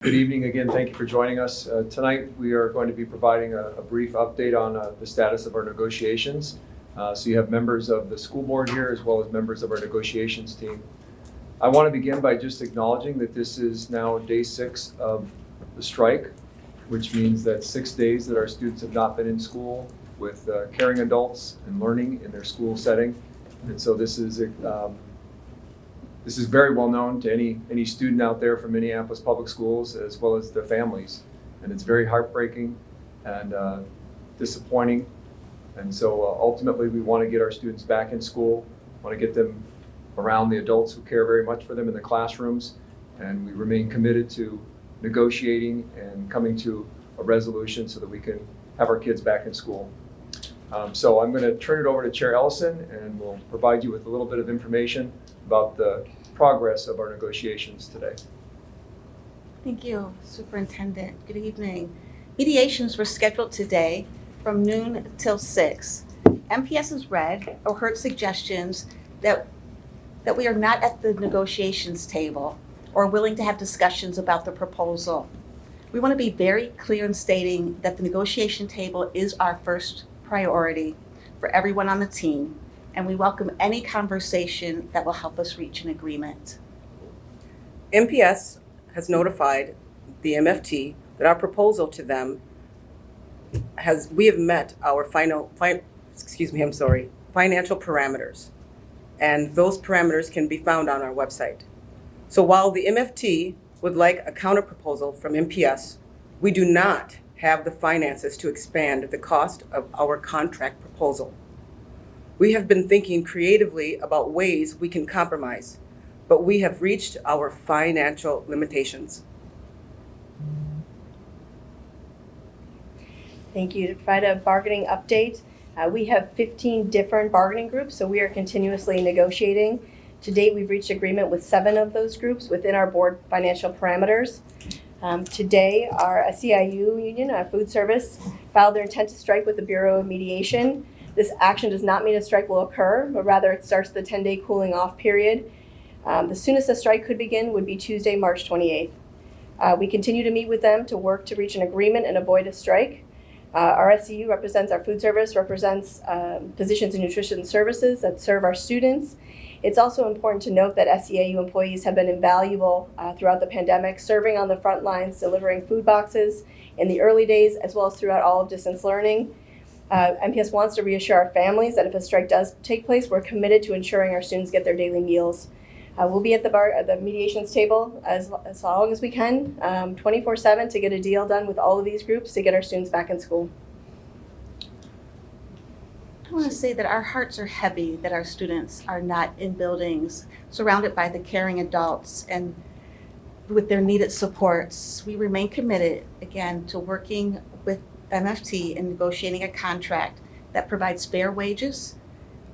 Good evening again. Thank you for joining us. Tonight we are going to be providing a brief update on the status of our negotiations. So you have members of the school board here as well as members of our negotiations team. I want to begin by just acknowledging that this is now day 6 of the strike, which means that 6 days that our students have not been in school with caring adults and learning in their school setting. And so this is very well known to any student out there from Minneapolis Public Schools as well as their families. And it's very heartbreaking and disappointing. And so ultimately we want to get our students back in school, want to get them around the adults who care very much for them in the classrooms. And we remain committed to negotiating and coming to a resolution so that we can have our kids back in school. So I'm going to turn it over to Chair Ellison and we'll provide you with a little bit of information about the progress of our negotiations today. Thank you, Superintendent. Good evening. Mediations were scheduled today from noon till 6. MPS has read or heard suggestions that we are not at the negotiations table or willing to have discussions about the proposal. We want to be very clear in stating that the negotiation table is our first priority for everyone on the team, and we welcome any conversation that will help us reach an agreement. MPS has notified the MFT that our proposal to them we have met our financial parameters, and those parameters can be found on our website. So while the MFT would like a counterproposal from MPS, we do not have the finances to expand the cost of our contract proposal. We have been thinking creatively about ways we can compromise, but we have reached our financial limitations. Thank you. To provide a bargaining update, we have 15 different bargaining groups, so we are continuously negotiating. To date, we've reached agreement with 7 of those groups within our board financial parameters. Today, our SEIU union, our food service, filed their intent to strike with the Bureau of Mediation. This action does not mean a strike will occur, but rather it starts the 10-day cooling off period. The soonest a strike could begin would be Tuesday, March 28th. We continue to meet with them to work to reach an agreement and avoid a strike. Our SEU represents our food service, represents physicians and nutrition services that serve our students. It's also important to note that SEIU employees have been invaluable throughout the pandemic, serving on the front lines, delivering food boxes in the early days, as well as throughout all of distance learning. MPS wants to reassure our families that if a strike does take place, we're committed to ensuring our students get their daily meals. We'll be at the mediations table as long as we can, 24/7 to get a deal done with all of these groups to get our students back in school. I want to say that our hearts are heavy that our students are not in buildings surrounded by the caring adults and with their needed supports. We remain committed, again, to working with MFT and negotiating a contract that provides fair wages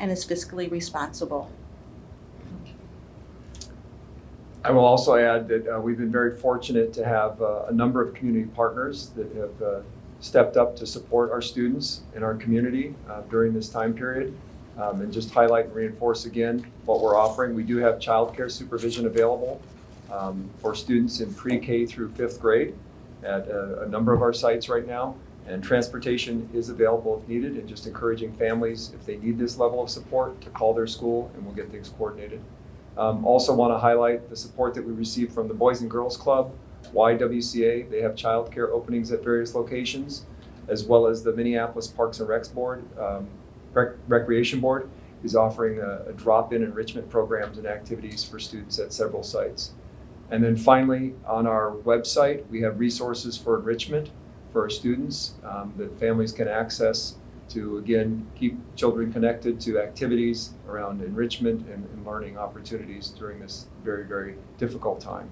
and is fiscally responsible. I will also add that we've been very fortunate to have a number of community partners that have stepped up to support our students in our community during this time period. And just highlight and reinforce again what we're offering. We do have childcare supervision available for students in pre-K through 5th grade at a number of our sites right now. And transportation is available if needed, and just encouraging families, if they need this level of support, to call their school and we'll get things coordinated. Also want to highlight the support that we received from the Boys and Girls Club, YWCA. They have childcare openings at various locations, as well as the Minneapolis Parks and Recs Board, Recreation Board is offering a drop-in enrichment programs and activities for students at several sites. And then finally, on our website, we have resources for enrichment for our students that families can access to, again, keep children connected to activities around enrichment and learning opportunities during this very, very difficult time.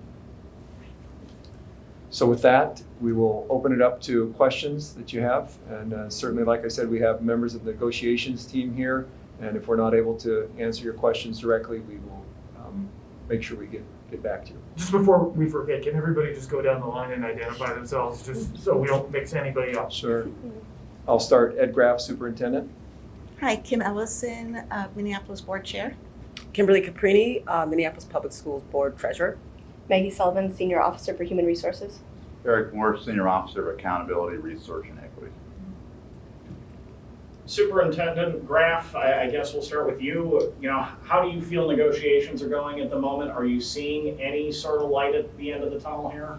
So with that, we will open it up to questions that you have. And certainly, like I said, we have members of the negotiations team here. And if we're not able to answer your questions directly, we will make sure we get back to you. Just before we forget, can everybody just go down the line and identify themselves, just so we don't mix anybody up? Sure. I'll start. Ed Graff, Superintendent. Hi, Kim Ellison, Minneapolis Board Chair. Kimberly Caprini, Minneapolis Public Schools Board Treasurer. Maggie Sullivan, Senior Officer for Human Resources. Eric Moore, Senior Officer of Accountability, Research, and Equity. Superintendent Graff, I guess we'll start with you. You know, how do you feel negotiations are going at the moment? Are you seeing any sort of light at the end of the tunnel here?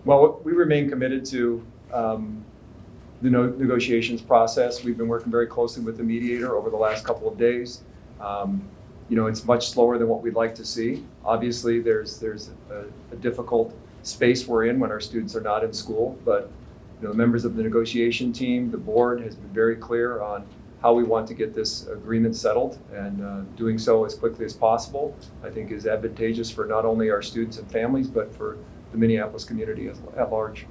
Well, we remain committed to the negotiations process. We've been working very closely with the mediator over the last couple of days. You know, it's much slower than what we'd like to see. Obviously, there's a difficult space we're in when our students are not in school, but you know, the members of the negotiation team, the board has been very clear on how we want to get this agreement settled, and doing so as quickly as possible, I think is advantageous for not only our students and families, but for the Minneapolis community at large.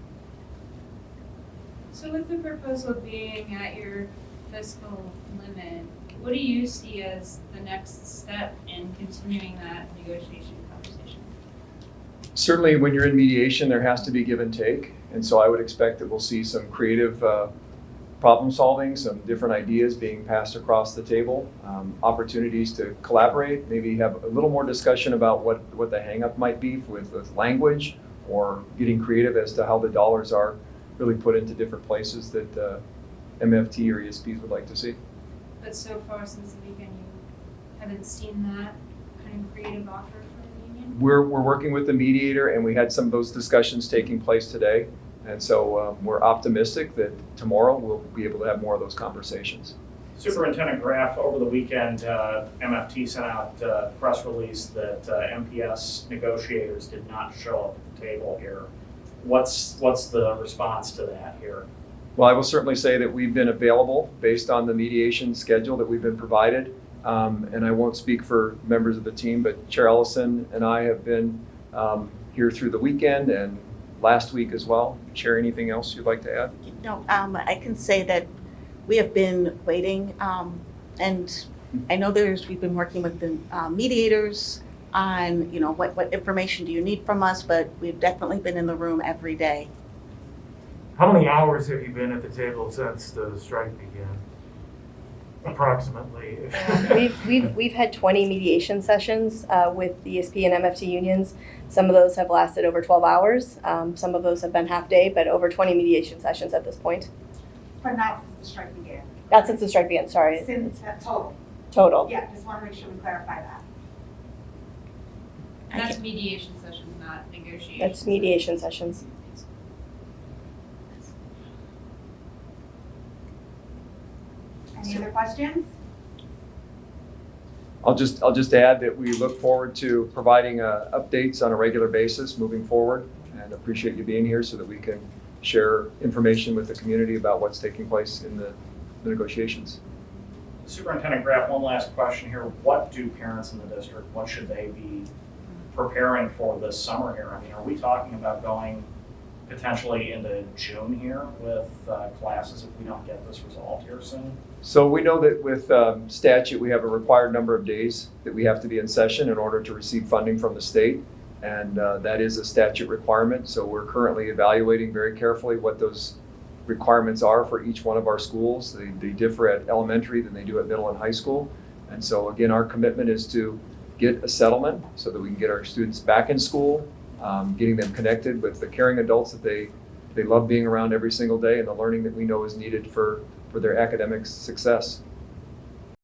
So with the proposal being at your fiscal limit, what do you see as the next step in continuing that negotiation conversation? Certainly, when you're in mediation, there has to be give and take. And so I would expect that we'll see some creative problem solving, some different ideas being passed across the table, opportunities to collaborate, maybe have a little more discussion about what the hang up might be with language, or getting creative as to how the dollars are really put into different places that MFT or ESPs would like to see. But so far since the weekend, you haven't seen that kind of creative offer from the union? We're working with the mediator, and we had some of those discussions taking place today. And so we're optimistic that tomorrow we'll be able to have more of those conversations. Superintendent Graff, over the weekend, MFT sent out a press release that MPS negotiators did not show up at the table here. What's the response to that here? Well, I will certainly say that we've been available based on the mediation schedule that we've been provided. And I won't speak for members of the team, but Chair Ellison and I have been here through the weekend and last week as well. Chair, anything else you'd like to add? No, I can say that we have been waiting, and I know we've been working with the mediators on, you know, what information do you need from us, but we've definitely been in the room every day. How many hours have you been at the table since the strike began? Approximately. We've had 20 mediation sessions with the ESP and MFT unions. Some of those have lasted over 12 hours. Some of those have been half day, but over 20 mediation sessions at this point. But not since the strike began. Not since the strike began, sorry. Since total. Total. Yeah, just want to make sure we clarify that. And that's mediation sessions, not negotiations. That's mediation sessions. Any other questions? I'll just add that we look forward to providing updates on a regular basis moving forward, and appreciate you being here so that we can share information with the community about what's taking place in the negotiations. Superintendent Graff, one last question here. What do parents in the district, what should they be preparing for this summer here? I mean, are we talking about going potentially into June here with classes if we don't get this resolved here soon? So we know that with statute, we have a required number of days that we have to be in session in order to receive funding from the state. And that is a statute requirement. So we're currently evaluating very carefully what those requirements are for each one of our schools. They differ at elementary than they do at middle and high school. And so again, our commitment is to get a settlement so that we can get our students back in school, getting them connected with the caring adults that they love being around every single day, and the learning that we know is needed for their academic success.